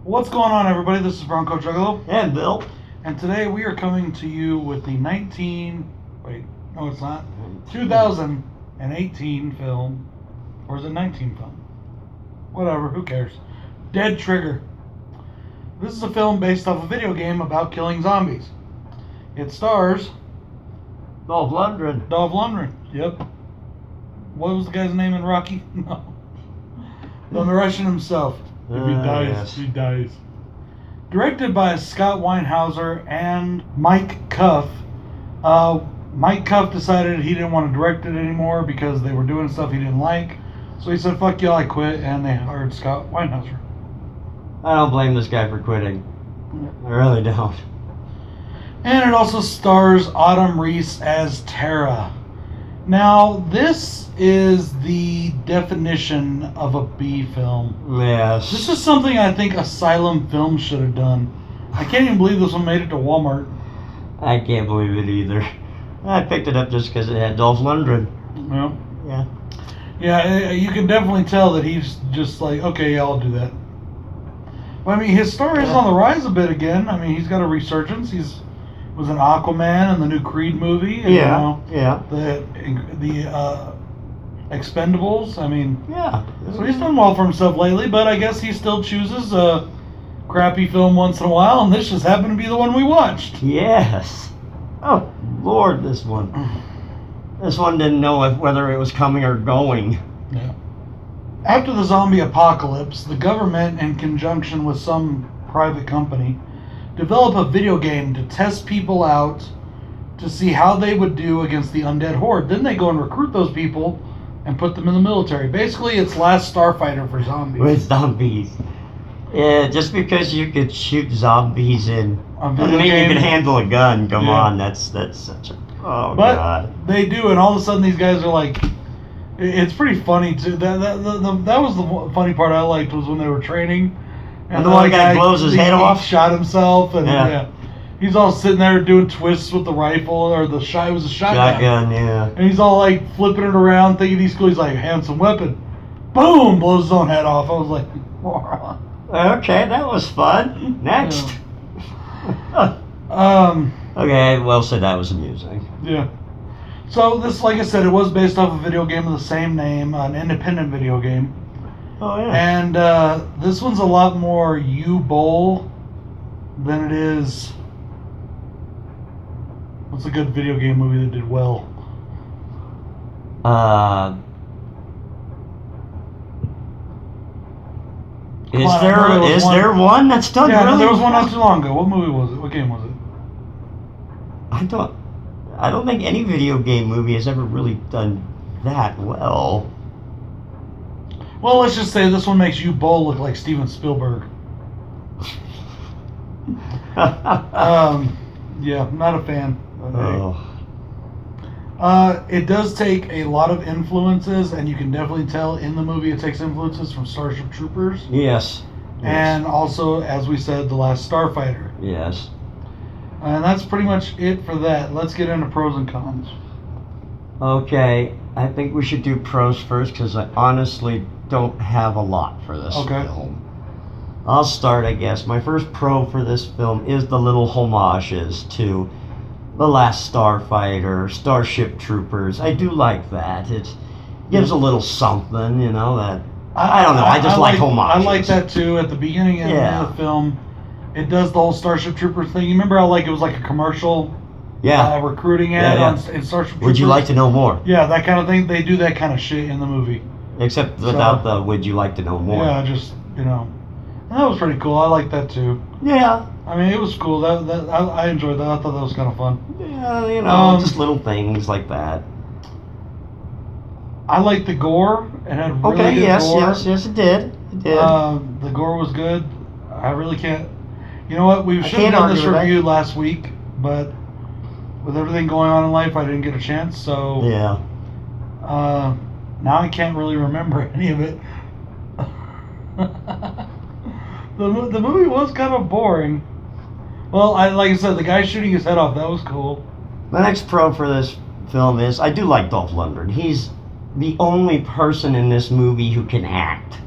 What's going on, everybody? This is BroncoJuggalo. And Bill. And today we are coming to you with the 2018 film. Or is it 19 film? Whatever, who cares? Dead Trigger. This is a film based off a video game about killing zombies. It stars Dolph Lundgren. Dolph Lundgren, yep. What was the guy's name in Rocky? No. The Russian himself. If he dies, yes. he dies. Directed by Scott Weinhauser and Mike Cuff. Mike Cuff decided he didn't want to direct it anymore because they were doing stuff he didn't like. So he said, fuck y'all, I quit, and they hired Scott Weinhauser. I don't blame this guy for quitting. I really don't. And it also stars Autumn Reese as Tara. Now, this is the definition of a B film. Yes. This is something I think Asylum Films should have done. I can't even believe this one made it to Walmart. I can't believe it either. I picked it up just because it had Dolph Lundgren. Yeah. Yeah. Yeah, you can definitely tell that he's just like, okay, yeah, I'll do that. But, I mean, his star is on the rise a bit again. I mean, he's got a resurgence. Was an Aquaman in the new Creed movie. And, Yeah. The Expendables. I mean, Yeah. so he's done well for himself lately. But I guess he still chooses a crappy film once in a while, and this just happened to be the one we watched. Yes. Oh, Lord, this one. This one didn't know whether it was coming or going. Yeah. After the zombie apocalypse, the government, in conjunction with some private company, develop a video game to test people out to see how they would do against the undead horde. Then they go and recruit those people and put them in the military. Basically, it's Last Starfighter for zombies. With zombies. Yeah, just because you could shoot zombies in doesn't mean you can handle a gun. Come on, that's such a... Oh, but God. They do, and all of a sudden these guys are like... It's pretty funny, too. That was the funny part I liked, was when they were training. And the one guy blows his head off? Shot himself, and yeah. He's all sitting there doing twists with the rifle, or it was a shotgun. Shotgun, yeah. And he's all like flipping it around, thinking he's cool. He's like, handsome weapon. Boom! Blows his own head off. I was like, moron. Okay, that was fun. Next. Okay, well said, that was amusing. Yeah. So this, like I said, it was based off a video game of the same name, an independent video game. Oh, yeah. And this one's a lot more U-Bowl than it is... What's a good video game movie that did well? Is there one that's done really? Yeah, there was one not too long ago. What movie was it? What game was it? I don't think any video game movie has ever really done that well. Well, let's just say this one makes U-Bowl look like Steven Spielberg. Yeah, not a fan. Oh. It does take a lot of influences, and you can definitely tell in the movie it takes influences from Starship Troopers. Yes. And also, as we said, The Last Starfighter. Yes. And that's pretty much it for that. Let's get into pros and cons. Okay, I think we should do pros first, because I honestly don't have a lot for this film. I'll start, I guess. My first pro for this film is the little homages to The Last Starfighter, Starship Troopers. I do like that. It gives a little something, you know, that... I don't know, I just like homages. I like that too. At the beginning of the film, it does the whole Starship Troopers thing. You remember how it was like a commercial recruiting ad in Starship Troopers? Would you like to know more? Yeah, that kind of thing. They do that kind of shit in the movie. Except without the would you like to know more. Yeah, just, you know. And that was pretty cool. I like that too. Yeah. I mean, it was cool. I enjoyed that. I thought that was kind of fun. Yeah, you know, just little things like that. I liked the gore. It had really good gore. Yes, it did. It did. The gore was good. I really can't... You know what? We should have done this review last week, but with everything going on in life, I didn't get a chance, so... Yeah. Now I can't really remember any of it. The movie was kind of boring. Well, like I said, the guy shooting his head off, that was cool. My next pro for this film is, I do like Dolph Lundgren. He's the only person in this movie who can act.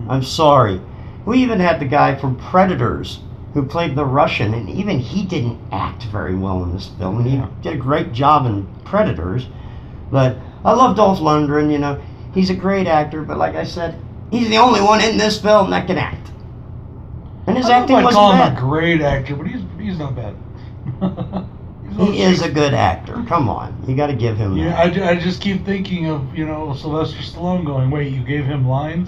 I'm sorry. We even had the guy from Predators who played the Russian, and even he didn't act very well in this film. And he did a great job in Predators. But I love Dolph Lundgren, you know. He's a great actor, but like I said, he's the only one in this film that can act. And his acting wasn't bad. I call him a great actor, but he's not bad. He is a good actor. Come on, you got to give him. Yeah, I just keep thinking of Sylvester Stallone going, "Wait, you gave him lines?"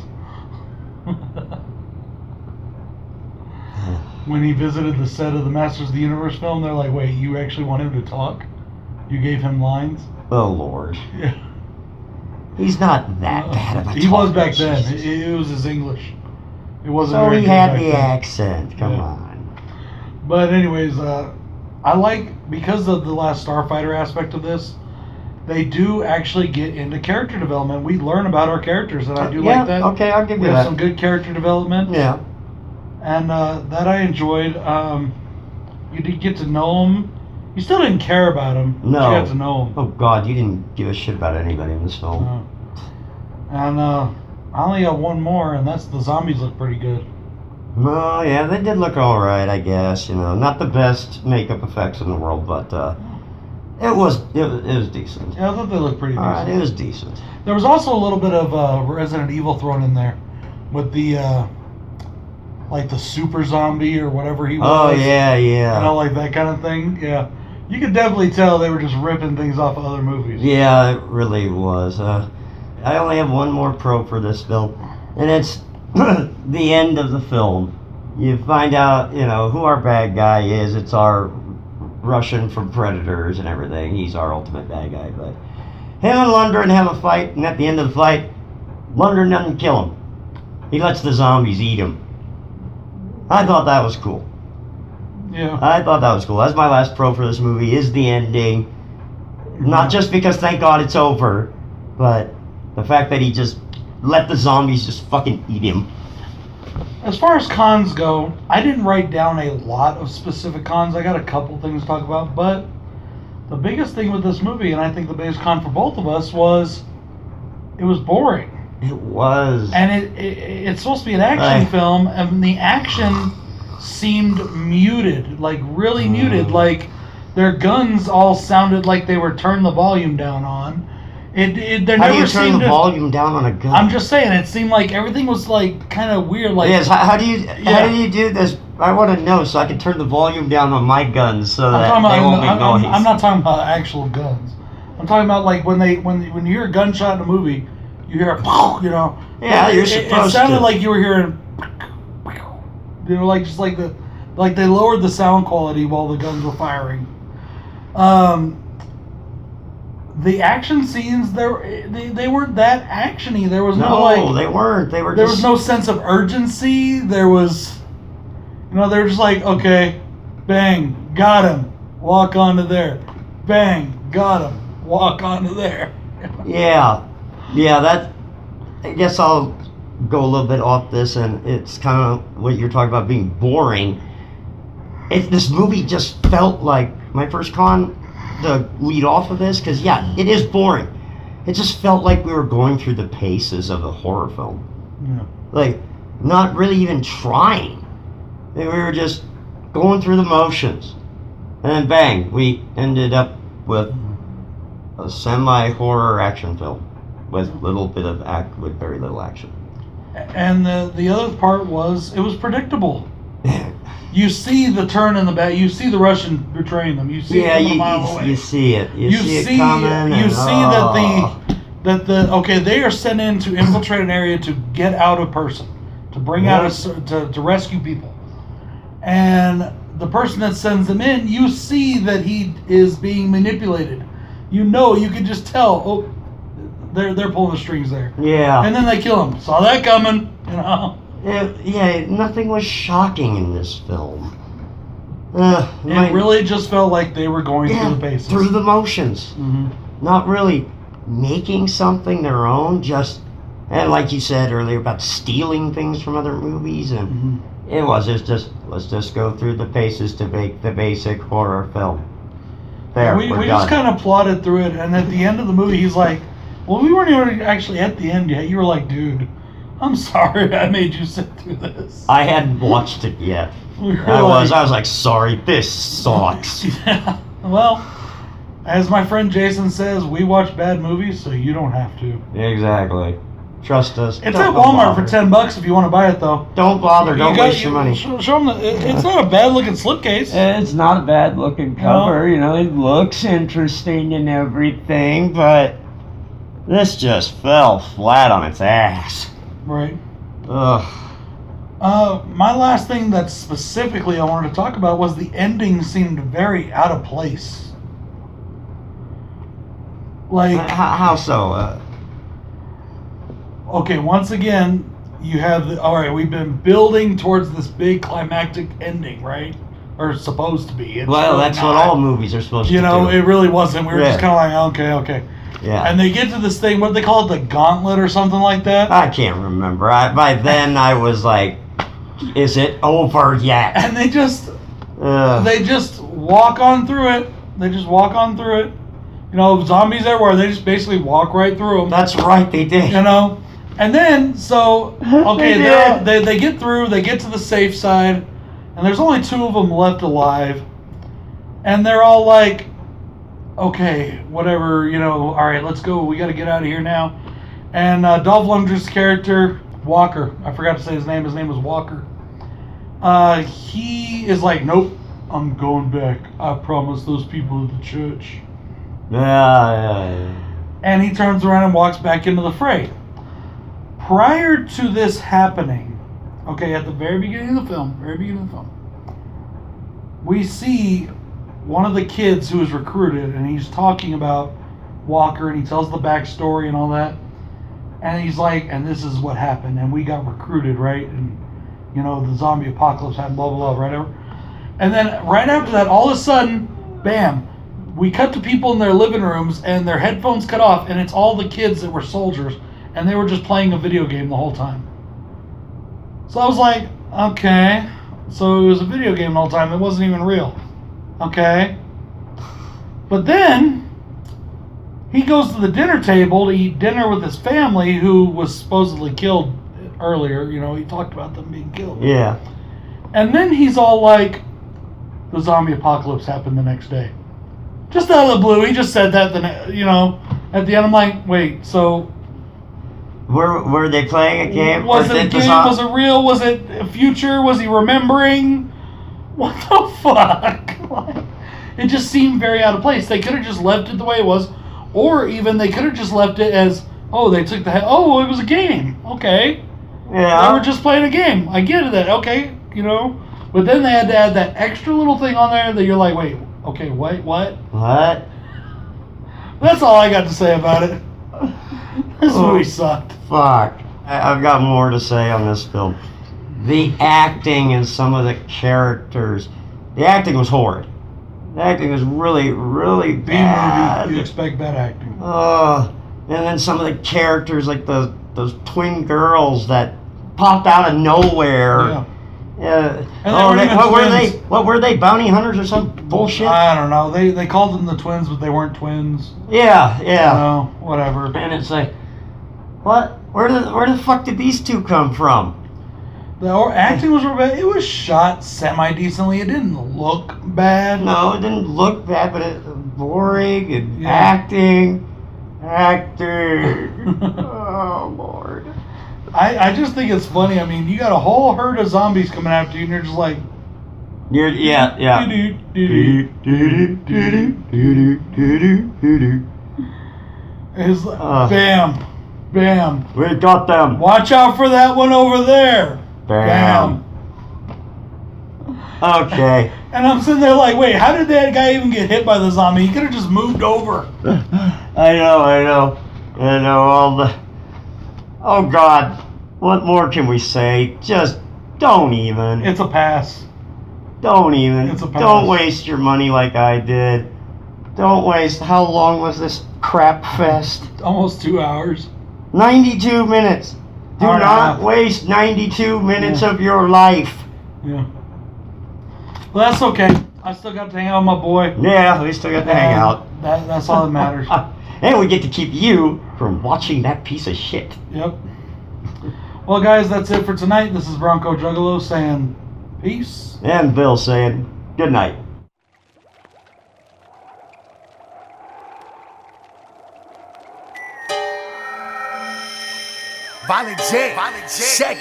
When he visited the set of the Masters of the Universe film, they're like, "Wait, you actually want him to talk? You gave him lines?" Oh Lord. Yeah. He's not that bad of a talker. He was back then. It was his English. It wasn't. So very he had the accent. Come on. But anyways, I like, because of the Last Starfighter aspect of this, they do actually get into character development. We learn about our characters, and I do like that. Okay, I'll give you that. We have some good character development. Yeah. And that I enjoyed. You did get to know them. You still didn't care about him. No. But you got to know him. Oh God, you didn't give a shit about anybody in this film. No. And I only got one more, and that's the zombies look pretty good. Oh yeah, they did look all right, I guess. You know, not the best makeup effects in the world, but it was decent. Yeah, I thought they looked pretty decent. All right, it was decent. There was also a little bit of Resident Evil thrown in there, with the like the super zombie or whatever he was. Oh yeah. You know, like that kind of thing. Yeah, you could definitely tell they were just ripping things off of other movies. Yeah, it really was. I only have one more pro for this film, and it's the end of the film. You find out, who our bad guy is. It's our Russian from Predators and everything. He's our ultimate bad guy. But him and Lundgren have a fight, and at the end of the fight, Lundgren doesn't kill him. He lets the zombies eat him. I thought that was cool. Yeah. I thought that was cool. That's my last pro for this movie, is the ending. Not just because, thank God, it's over, but the fact that he just let the zombies just fucking eat him. As far as cons go, I didn't write down a lot of specific cons. I got a couple things to talk about, but the biggest thing with this movie, and I think the biggest con for both of us, was it was boring. It was. And it's supposed to be an action film, and the action seemed muted, like really muted. Like their guns all sounded like they were turned the volume down on. How do you turn the volume down on a gun? I'm just saying, it seemed like everything was like kind of weird. Like, yes, how do you do this? I want to know so I can turn the volume down on my guns so that they won't make noise. I'm not talking about actual guns. I'm talking about like when you hear a gunshot in a movie, you hear a Yeah, you're supposed to. It sounded like you were hearing, like they lowered the sound quality while the guns were firing. The action scenes, they weren't that actiony. There was no they weren't. There was no sense of urgency. There was, they were just like, okay, bang, got him, walk onto there, bang, got him, walk onto there. Yeah, that. I guess I'll go a little bit off this, and it's kind of what you're talking about being boring. This movie just felt like my first con. To lead off of this, because it is boring. It just felt like we were going through the paces of a horror film. Yeah. Like, not really even trying. We were just going through the motions. And then bang, we ended up with a semi-horror action film with with very little action. And the other part was, it was predictable. You see the turn in the back. You see the Russian betraying them. You see it from a mile away. You see it. You see it coming. You see that they are sent in to infiltrate an area to get out a person, to bring out to rescue people, and the person that sends them in, you see that he is being manipulated. You can just tell. Oh, they're pulling the strings there. Yeah. And then they kill him. Saw that coming. Nothing was shocking in this film. It really just felt like they were going through the paces. Through the motions. Mm-hmm. Not really making something their own, and like you said earlier about stealing things from other movies, and it's just, let's just go through the paces to make the basic horror film. We just kind of plotted through it, and at the end of the movie, he's like, well, we weren't even actually at the end yet. You were like, dude, I'm sorry I made you sit through this. I hadn't watched it yet. I was like, sorry, this sucks. Yeah. Well, as my friend Jason says, we watch bad movies, so you don't have to. Exactly. Trust us. It's at Walmart for $10 if you want to buy it, though. Don't bother. Don't waste your money. Show them it's not a bad looking slipcase. It's not a bad looking cover. You know, it looks interesting and everything, but this just fell flat on its ass. Right. Ugh. My last thing that specifically I wanted to talk about was the ending seemed very out of place. Like, how so? Okay, once again, you have all right, we've been building towards this big climactic ending, right? Or supposed to be. It's well, really that's not. what all movies are supposed to do. You know, it really wasn't. We were just kind of like, okay. Yeah. And they get to this thing, what do they call it, the gauntlet or something like that? I can't remember. By then I was like, is it over yet? And they just walk on through it. They just walk on through it. You know, zombies everywhere. They just basically walk right through them. That's right, they did. You know? And then, so, okay, they get through, they get to the safe side, and there's only 2 of them left alive. And they're all like, okay, whatever, you know, all right, let's go. We got to get out of here now. And Dolph Lundgren's character, Walker, I forgot to say his name. His name was Walker. He is like, nope, I'm going back. I promised those people at the church. Yeah. And he turns around and walks back into the fray. Prior to this happening, okay, at the very beginning of the film, we see one of the kids who is recruited, and he's talking about Walker, and he tells the backstory and all that. And he's like, and this is what happened, and we got recruited, right? And, you know, the zombie apocalypse happened, blah, blah, blah, whatever. And then right after that, all of a sudden, bam, we cut to people in their living rooms, and their headphones cut off, and it's all the kids that were soldiers, and they were just playing a video game the whole time. So I was like, okay, so it was a video game the whole time. It wasn't even real. Okay. But then he goes to the dinner table to eat dinner with his family, who was supposedly killed earlier. You know, he talked about them being killed. Yeah. And then he's all like, the zombie apocalypse happened the next day. Just out of the blue, he just said that, you know, at the end. I'm like, wait, so... Were they playing a game? Was it a game? Was it real? Was it a future? Was he remembering? What the fuck? It just seemed very out of place. They could have just left it the way it was, or even they could have just left it as, oh, they took the oh, it was a game. Okay. Yeah. They were just playing a game. I get that. Okay, you know. But then they had to add that extra little thing on there that you're like, wait, okay, what? What? That's all I got to say about it. This movie sucked. Fuck. I've got more to say on this film. The acting and some of the characters. The acting was horrid. The acting was really, really bad. B-movie, you expect bad acting. And then some of the characters, like those twin girls that popped out of nowhere. Yeah. What were they? Bounty hunters or some bullshit? I don't know. They called them the twins, but they weren't twins. Yeah. No, whatever. And it's like, what? Where the fuck did these two come from? The acting was real bad. It was shot semi-decently. It didn't look bad. No, it didn't look bad, but it was boring and acting. Oh, Lord. I just think it's funny. I mean, you got a whole herd of zombies coming after you, and you're just like... Yeah. It's like, bam. We got them. Watch out for that one over there. Bam. Okay. And I'm sitting there like, wait, how did that guy even get hit by the zombie? He could have just moved over. I know all the... Oh, God. What more can we say? Just don't even. It's a pass. Don't even. It's a pass. Don't waste your money like I did. Don't waste... How long was this crap fest? Almost 2 hours. 92 minutes. Do not waste 92 minutes of your life. Yeah. Well, that's okay. I still got to hang out with my boy. Yeah, we still got to hang out. That's all that matters. And we get to keep you from watching that piece of shit. Yep. Well, guys, that's it for tonight. This is BroncoJuggalo saying peace. And Bill saying good night. Violent J, Shaggy,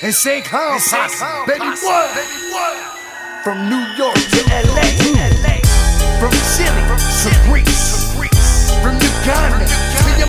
and Sing Home, baby what? From New York to LA, from Chile to Greece, from Uganda